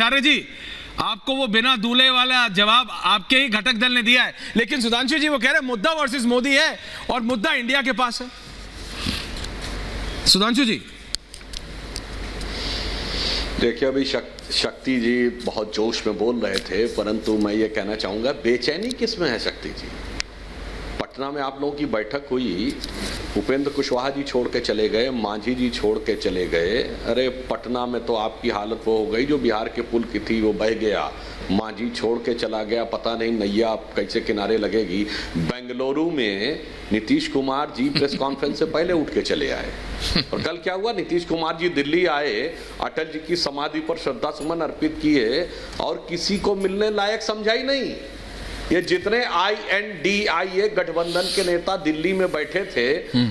आचार्य जी, आपको वो बिना दूल्हे वाला जवाब आपके ही घटक दल ने दिया है, लेकिन सुधांशु जी वो कह रहे हैं मुद्दा वर्सेस मोदी है और मुद्दा इंडिया के पास है। सुधांशु जी देखिए, अभी शक्ति जी बहुत जोश में बोल रहे थे, परंतु मैं ये कहना चाहूंगा बेचैनी किस में है शक्ति जी? पटना में आप लोगों की बैठक हुई, उपेंद्र कुशवाहा जी छोड़ के चले गए, मांझी जी छोड़ के चले गए। अरे पटना में तो आपकी हालत वो हो गई जो बिहार के पुल की थी वो बह गया, मांझी छोड़ के चला गया, पता नहीं नैया कैसे किनारे लगेगी। बेंगलुरु में नीतीश कुमार जी प्रेस कॉन्फ्रेंस से पहले उठ के चले आए, और कल क्या हुआ, नीतीश कुमार जी दिल्ली आए, अटल जी की समाधि पर श्रद्धा सुमन अर्पित किए और किसी को मिलने लायक समझा ही नहीं। ये जितने INDIA गठबंधन के नेता दिल्ली में बैठे थे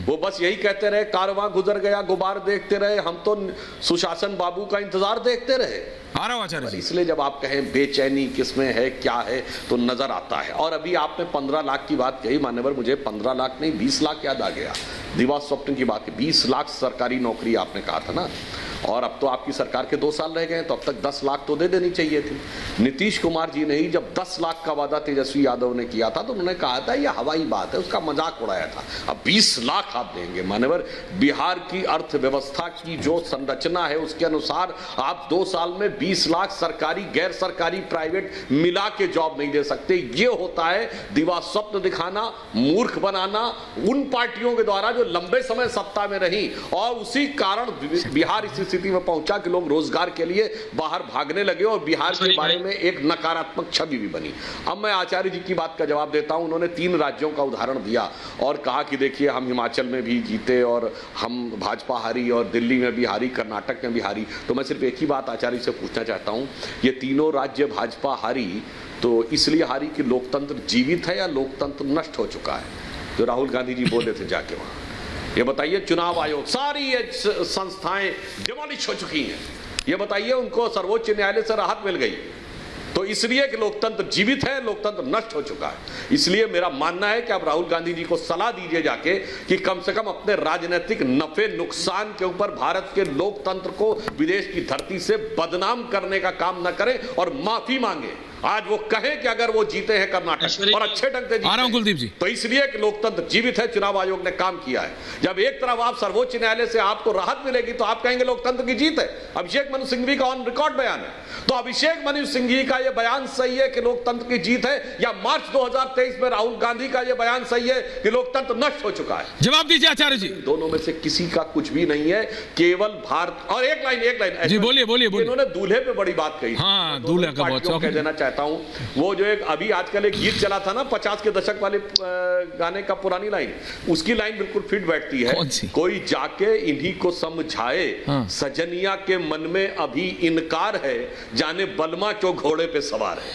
वो बस यही कहते रहे, कारवां गुजर गया गुबार देखते रहे, हम तो सुशासन बाबू का इंतजार देखते रहे। आ रहा हूं आचार्य जी। इसलिए जब आप कहें बेचैनी किसमें है क्या है तो नजर आता है। और अभी आपने 15 लाख की बात कही मान्यवर, मुझे 15 लाख नहीं 20 लाख याद आ गया। दिवा स्वप्न की बात, 20 लाख सरकारी नौकरी आपने कहा था ना, और अब तो आपकी सरकार के 2 साल रह गए, तो अब तक 10 लाख तो दे देनी चाहिए थी। नीतीश कुमार जी ने ही जब 10 लाख का वादा तेजस्वी यादव ने किया था तो उन्होंने कहा था यह हवाई बात है, उसका मजाक उड़ाया था। अब 20 लाख आप देंगे मान्यवर, बिहार की अर्थव्यवस्था की जो संरचना है उसके अनुसार आप 2 साल में 20 लाख सरकारी गैर सरकारी प्राइवेट मिला के जॉब नहीं दे सकते। ये होता है दिवा स्वप्न दिखाना, मूर्ख बनाना उन पार्टियों के द्वारा जो लंबे समय सत्ता में रही, और उसी कारण बिहार इस स्थिति में पहुंचा कि लोग रोजगार के लिए बाहर भागने लगे और बिहार के बारे में एक नकारात्मक छवि भी बनी। अब मैं आचार्य जी की बात का जवाब देता हूं। उन्होंने 3 राज्यों का उदाहरण दिया और कहा कि देखिए हम हिमाचल में भी जीते और हम भाजपा हारी, और दिल्ली में भी हारी, कर्नाटक में भी हारी। तो मैं सिर्फ एक ही बात आचार्य से पूछना चाहता हूं, ये तीनों राज्य भाजपा हारी तो इसलिए हारी कि लोकतंत्र जीवित है या लोकतंत्र नष्ट हो चुका है, जो राहुल गांधी जी बोले थे जाके वहां? ये बताइए, चुनाव आयोग सारी ये संस्थाएं डिमोलिश हो चुकी हैं, ये बताइए उनको सर्वोच्च न्यायालय से राहत मिल गई, तो इसलिए कि लोकतंत्र जीवित है, लोकतंत्र नष्ट हो चुका है। इसलिए मेरा मानना है कि आप राहुल गांधी जी को सलाह दीजिए जाके कि कम से कम अपने राजनीतिक नफे नुकसान के ऊपर भारत के लोकतंत्र को विदेश की धरती से बदनाम करने का काम न करें और माफी मांगे। आज वो कहें कि अगर वो जीते हैं कर्नाटक और अच्छे ढंग से जीते कुलदीप जी, तो इसलिए कि लोकतंत्र जीवित है, चुनाव आयोग ने काम किया है। जब एक तरफ आप सर्वोच्च न्यायालय से आपको राहत मिलेगी तो आप कहेंगे लोकतंत्र की जीत है। अभिषेक मनु सिंघवी का ऑन रिकॉर्ड बयान है, तो अभिषेक मनु सिंघवी का यह बयान सही है कि लोकतंत्र की जीत है, या मार्च 2023 में राहुल गांधी का यह बयान सही है कि लोकतंत्र नष्ट हो चुका है? जवाब दीजिए आचार्य जी। दोनों में से किसी का कुछ भी नहीं है, केवल भारत। और एक लाइन जी बोलिए बोलिए बोलिए। इन्होंने दूल्हे पे बड़ी बात कही। हाँ, दूल्हे का बहुत शौक देना चाहता हूं, वो जो एक अभी आजकल एक गीत चला था ना 50 के दशक वाले गाने का पुरानी लाइन, उसकी लाइन बिल्कुल फिट बैठती है। कोई जाके इन्हीं को समझाए, सजनिया के मन में अभी इनकार है, जाने बलमा क्यों घोड़े पे सवार है।